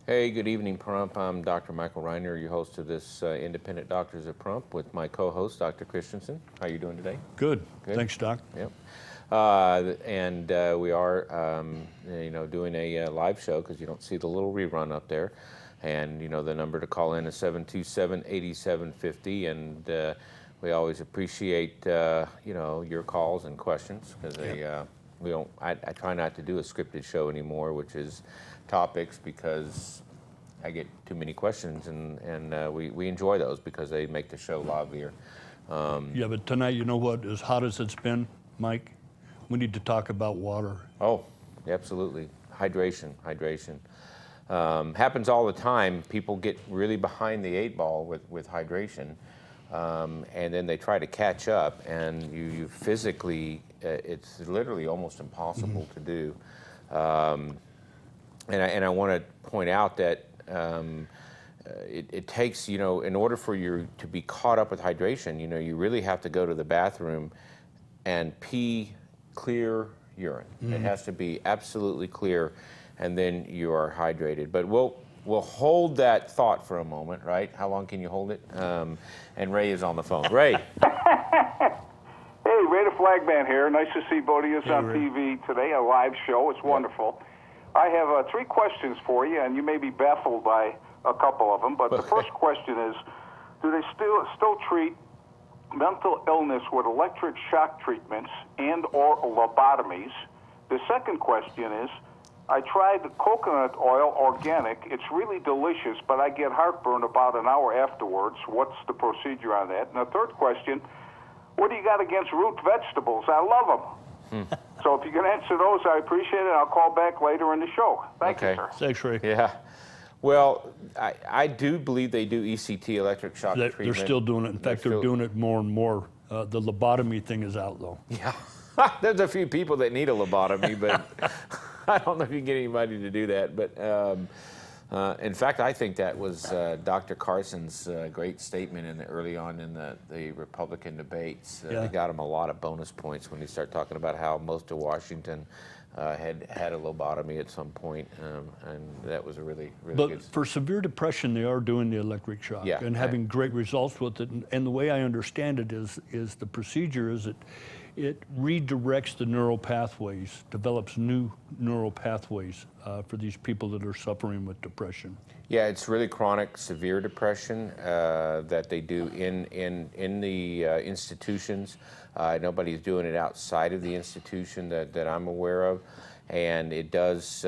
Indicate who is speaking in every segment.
Speaker 1: Hey, good evening, Pahrump. I'm Dr. Michael Reiner, your host of this Independent Doctors of Pahrump, with my co-host, Dr. Christensen. How are you doing today?
Speaker 2: Good.
Speaker 1: Good?
Speaker 2: Thanks, Doc.
Speaker 1: Yep. We are, doing a live show because you don't see the little rerun up there. And, the number to call in is 727-8750. And we always appreciate, your calls and questions because I try not to do a scripted show anymore, which is topics, because I get too many questions, and we enjoy those because they make the show livelier.
Speaker 2: Yeah, but tonight, you know what? As hot as it's been, Mike, we need to talk about water.
Speaker 1: Oh, absolutely. Hydration. Happens all the time. People get really behind the eight ball with hydration, and then they try to catch up, and you physically, it's literally almost impossible to do. And I want to point out that it takes, in order for you to be caught up with hydration, you really have to go to the bathroom and pee clear urine. It has to be absolutely clear, and then you are hydrated. But we'll hold that thought for a moment, right? How long can you hold it? And Ray is on the phone. Ray.
Speaker 3: Hey, Ray the Flagman here. Nice to see both of you on
Speaker 2: Ray.
Speaker 3: TV today, a live show. It's wonderful. I have 3 questions for you, and you may be baffled by a couple of them. But the first question is, do they still treat mental illness with electric shock treatments and or lobotomies? The second question is, I tried the coconut oil organic. It's really delicious, but I get heartburn about an hour afterwards. What's the procedure on that? And the third question, what do you got against root vegetables? I love them. So if you can answer those, I appreciate it. I'll call back later in the show. Thank you, sir.
Speaker 2: Thanks, Ray.
Speaker 1: Yeah. Well, I do believe they do ECT, electric shock
Speaker 2: They're
Speaker 1: treatment.
Speaker 2: still doing it. In fact, they're doing it more and more. The lobotomy thing is out, though.
Speaker 1: Yeah. There's a few people that need a lobotomy, but I don't know if you can get anybody to do that. But in fact, I think that was Dr. Carson's great statement early on in the Republican debates. They got him a lot of bonus points when he started talking about how most of Washington had a lobotomy at some point, and that was a really good.
Speaker 2: But for severe depression, they are doing the electric shock and having great results with it. And the way I understand it is the procedure is it redirects the neural pathways, develops new neural pathways for these people that are suffering with depression.
Speaker 1: Yeah, it's really chronic, severe depression that they do in the institutions. Nobody's doing it outside of the institution that I'm aware of. And it does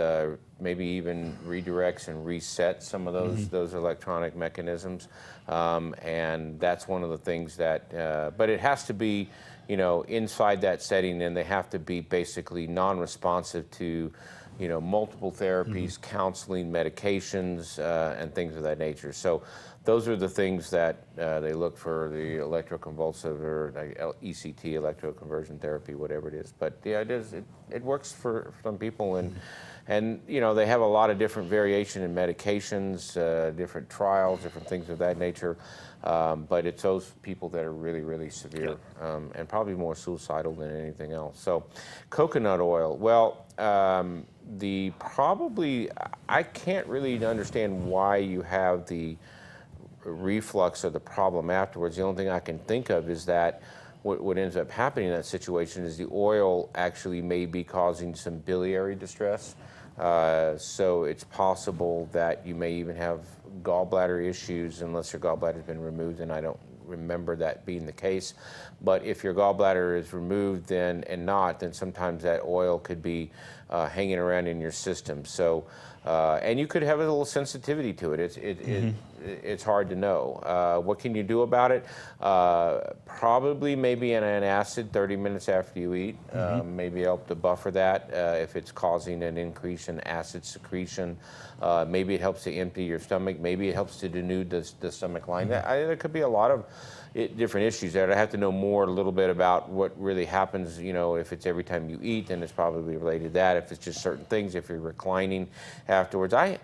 Speaker 1: maybe even redirects and resets some of those electronic mechanisms. And that's one of the things that, but it has to be, inside that setting, and they have to be basically non-responsive to, multiple therapies, counseling, medications, and things of that nature. So those are the things that they look for, the electroconvulsive or ECT, electroconversion therapy, whatever it is. But yeah, it works for some people, and they have a lot of different variation in medications, different trials, different things of that nature. But it's those people that are really, really severe, and probably more suicidal than anything else. So coconut oil, well, I can't really understand why you have the reflux or the problem afterwards. The only thing I can think of is that what ends up happening in that situation is the oil actually may be causing some biliary distress. So it's possible that you may even have gallbladder issues, unless your gallbladder has been removed, and I don't remember that being the case. But if your gallbladder is removed then sometimes that oil could be hanging around in your system. So, and you could have a little sensitivity to it. It's hard to know. What can you do about it? Probably maybe an acid 30 minutes after you eat. Maybe help to buffer that if it's causing an increase in acid secretion. Maybe it helps to empty your stomach. Maybe it helps to denude the stomach line. There could be a lot of different issues there. I have to know more a little bit about what really happens. If it's every time you eat, then it's probably related to that. If it's just certain things, if you're reclining afterwards. I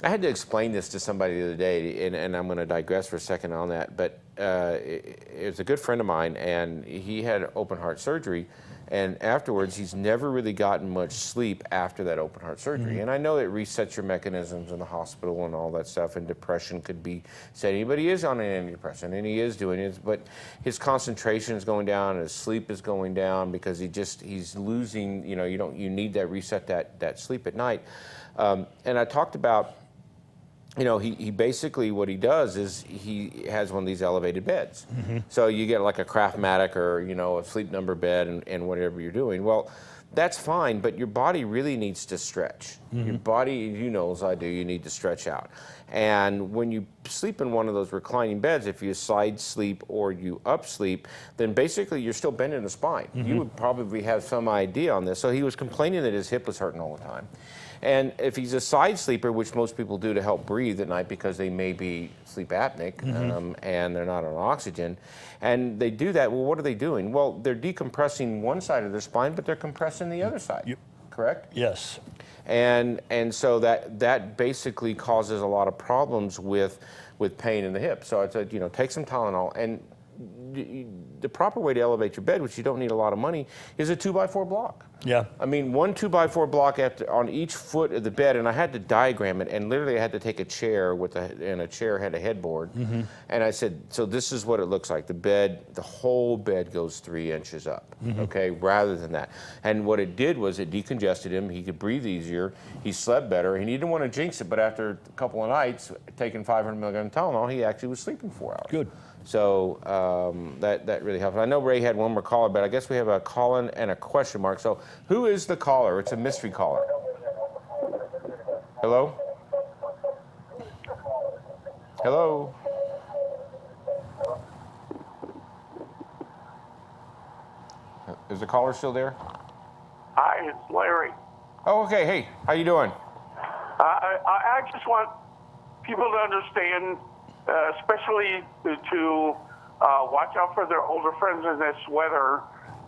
Speaker 1: had to explain this to somebody the other day, and I'm going to digress for a second on that. But it was a good friend of mine, and he had open heart surgery, And afterwards, he's never really gotten much sleep after that open heart surgery. And I know it resets your mechanisms in the hospital and all that stuff, and depression could be setting, but he is on an antidepressant and he is doing it, but his concentration is going down, and his sleep is going down because he's losing, you need that reset, that sleep at night. And I talked about, he basically, what he does is he has one of these elevated beds. So you get like a Craftmatic or, a Sleep Number bed and whatever you're doing. Well, that's fine, but your body really needs to stretch. Your body, as I do, you need to stretch out. And when you sleep in one of those reclining beds, if you side sleep or you up sleep, then basically you're still bending the spine. You would probably have some idea on this. So he was complaining that his hip was hurting all the time. And if he's a side sleeper, which most people do to help breathe at night because they may be sleep apneic and they're not on oxygen, and they do that, well, what are they doing? Well, they're decompressing one side of their spine, but they're compressing the other side, correct?
Speaker 2: Yes.
Speaker 1: And so that basically causes a lot of problems with pain in the hip. So I said, take some Tylenol. And the proper way to elevate your bed, which you don't need a lot of money, is a 2x4 block.
Speaker 2: Yeah.
Speaker 1: I mean, one 2x4 block on each foot of the bed, and I had to diagram it, and literally I had to take a chair and a chair had a headboard, and I said, so this is what it looks like. The whole bed goes 3 inches up, okay, rather than that. And what it did was it decongested him. He could breathe easier. He slept better. He didn't want to jinx it, but after a couple of nights, taking 500 milligrams of Tylenol, he actually was sleeping 4 hours.
Speaker 2: Good.
Speaker 1: So that really helps. I know Ray had one more caller, but I guess we have a call-in and a question mark. So who is the caller? It's a mystery caller. Hello? Hello? Is the caller still there?
Speaker 4: Hi, it's Larry.
Speaker 1: Oh, okay. Hey, how you doing?
Speaker 4: I just want people to understand, especially to watch out for their older friends in this weather.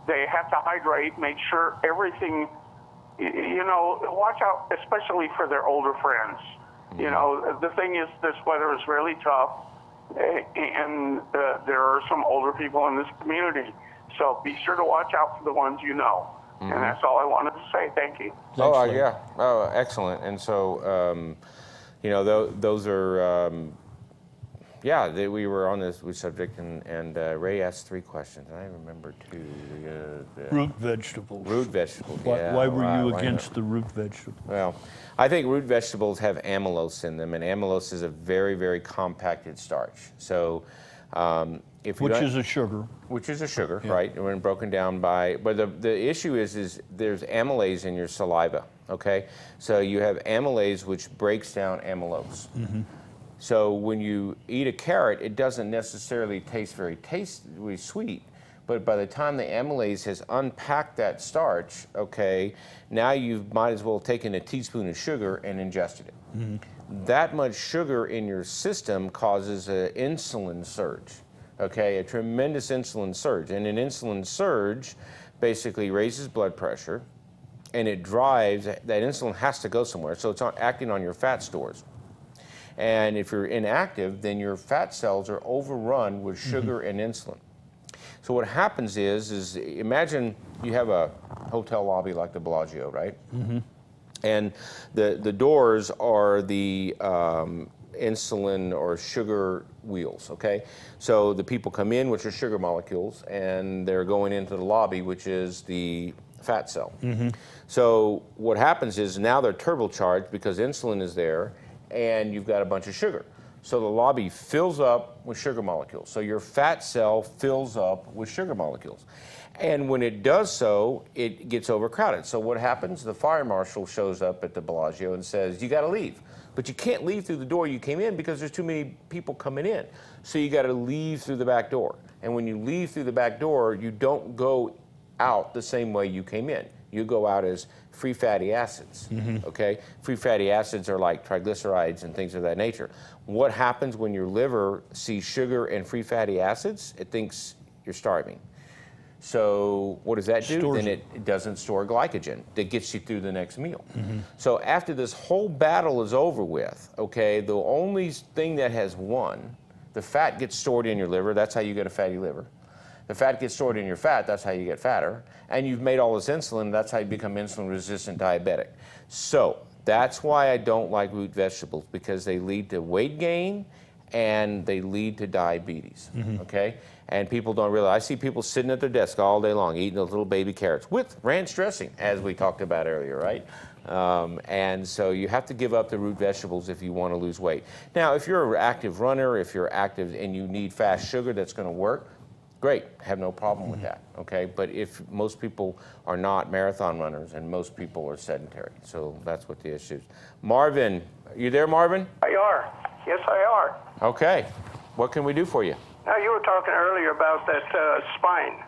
Speaker 4: They have to hydrate, make sure everything, watch out especially for their older friends. The thing is, this weather is really tough, and there are some older people in this community. So be sure to watch out for the ones you know. And that's all I wanted to say. Thank you.
Speaker 1: Thanks, yeah. Oh, excellent. And so, those are... we were on this subject, and Ray asked 3 questions, and I remember 2.
Speaker 2: Root vegetables.
Speaker 1: Root vegetables,
Speaker 2: Why were you against the root vegetables?
Speaker 1: Well, I think root vegetables have amylose in them, and amylose is a very, very compacted starch. So,
Speaker 2: which is a sugar.
Speaker 1: Which is a sugar, right? When broken down but the issue is there's amylase in your saliva, okay? So you have amylase, which breaks down amylose. So when you eat a carrot, it doesn't necessarily taste very sweet, but by the time the amylase has unpacked that starch, okay, now you might as well have taken a teaspoon of sugar and ingested it. That much sugar in your system causes an insulin surge, okay, a tremendous insulin surge. And an insulin surge basically raises blood pressure, and it drives, that insulin has to go somewhere, so it's acting on your fat stores. And if you're inactive, then your fat cells are overrun with sugar and insulin. So what happens is imagine you have a hotel lobby like the Bellagio, right? And the doors are the insulin or sugar wheels, okay? So the people come in, which are sugar molecules, and they're going into the lobby, which is the fat cell. So what happens is now they're turbocharged because insulin is there, and you've got a bunch of sugar. So the lobby fills up with sugar molecules. So your fat cell fills up with sugar molecules. And when it does so, it gets overcrowded. So what happens? The fire marshal shows up at the Bellagio and says, you got to leave. But you can't leave through the door you came in because there's too many people coming in. So you got to leave through the back door. And when you leave through the back door, you don't go out the same way you came in. You go out as free fatty acids, okay? Free fatty acids are like triglycerides and things of that nature. What happens when your liver sees sugar and free fatty acids? It thinks you're starving. So what does that do? Then it doesn't store glycogen that gets you through the next meal. So after this whole battle is over with, okay, the only thing that has won, the fat gets stored in your liver. That's how you get a fatty liver. The fat gets stored in your fat, that's how you get fatter. And you've made all this insulin, that's how you become insulin-resistant diabetic. So that's why I don't like root vegetables, because they lead to weight gain and they lead to diabetes, okay? And people don't realize, I see people sitting at their desk all day long eating those little baby carrots with ranch dressing, as we talked about earlier, right? And so you have to give up the root vegetables if you want to lose weight. Now, if you're an active runner, if you're active and you need fast sugar that's going to work, great, have no problem with that, okay? But if most people are not marathon runners and most people are sedentary, so that's what the issue is. Marvin, you there, Marvin?
Speaker 5: I are. Yes, I are.
Speaker 1: Okay, what can we do for you?
Speaker 5: Now, you were talking earlier about that spine.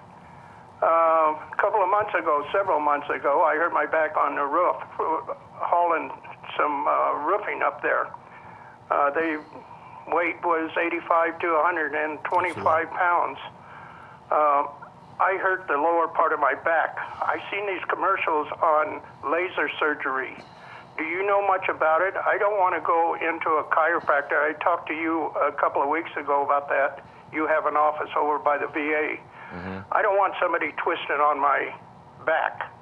Speaker 5: A couple of months ago, several months ago, I hurt my back on the roof, hauling some roofing up there. The weight was 85 to 125 pounds. I hurt the lower part of my back. I've seen these commercials on laser surgery. Do you know much about it? I don't want to go into a chiropractor. I talked to you a couple of weeks ago about that. You have an office over by the VA. I don't want somebody twisting on my back.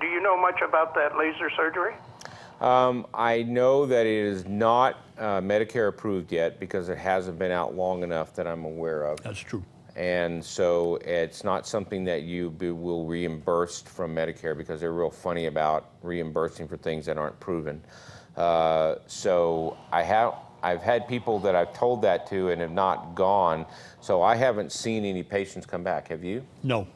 Speaker 5: Do you know much about that laser surgery?
Speaker 1: I know that it is not Medicare approved yet because it hasn't been out long enough that I'm aware of.
Speaker 2: That's true.
Speaker 1: And so it's not something that you will reimburse from Medicare, because they're real funny about reimbursing for things that aren't proven. So I've had people that I've told that to and have not gone, so I haven't seen any patients come back. Have you?
Speaker 2: No.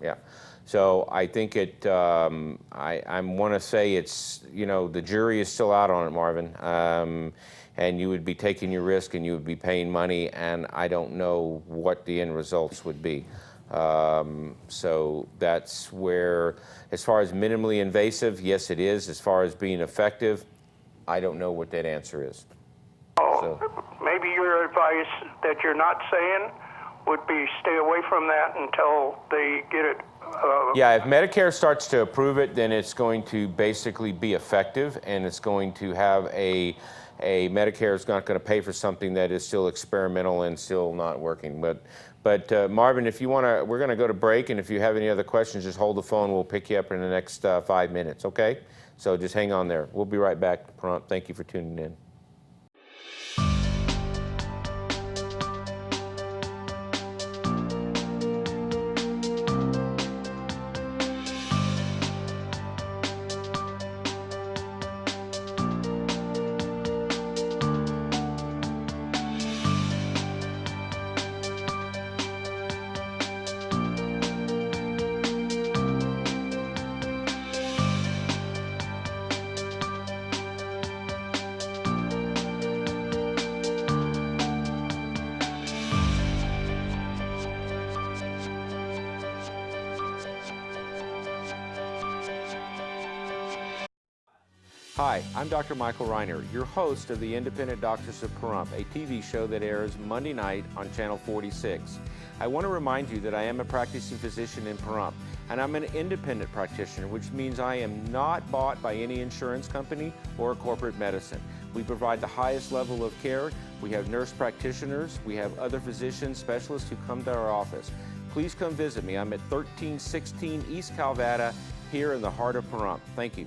Speaker 1: Yeah. So I think it, I want to say it's, you know, the jury is still out on it, Marvin. And you would be taking your risk and you would be paying money, and I don't know what the end results would be. So that's where, as far as minimally invasive, yes it is. As far as being effective, I don't know what that answer is.
Speaker 5: Oh, maybe your advice that you're not saying would be stay away from that until they get it.
Speaker 1: Yeah, if Medicare starts to approve it, then it's going to basically be effective, and it's going to have Medicare is not going to pay for something that is still experimental and still not working. But Marvin, if you want to, we're going to go to break, and if you have any other questions, just hold the phone. We'll pick you up in the next 5 minutes, okay? So just hang on there. We'll be right back. Pahrump, thank you for tuning in. Hi, I'm Dr. Michael Reiner, your host of the Independent Doctors of Pahrump, a TV show that airs Monday night on Channel 46. I want to remind you that I am a practicing physician in Pahrump, and I'm an independent practitioner, which means I am not bought by any insurance company or corporate medicine. We provide the highest level of care. We have nurse practitioners. We have other physicians, specialists who come to our office. Please come visit me. I'm at 1316 East Calvada here in the heart of Pahrump. Thank you.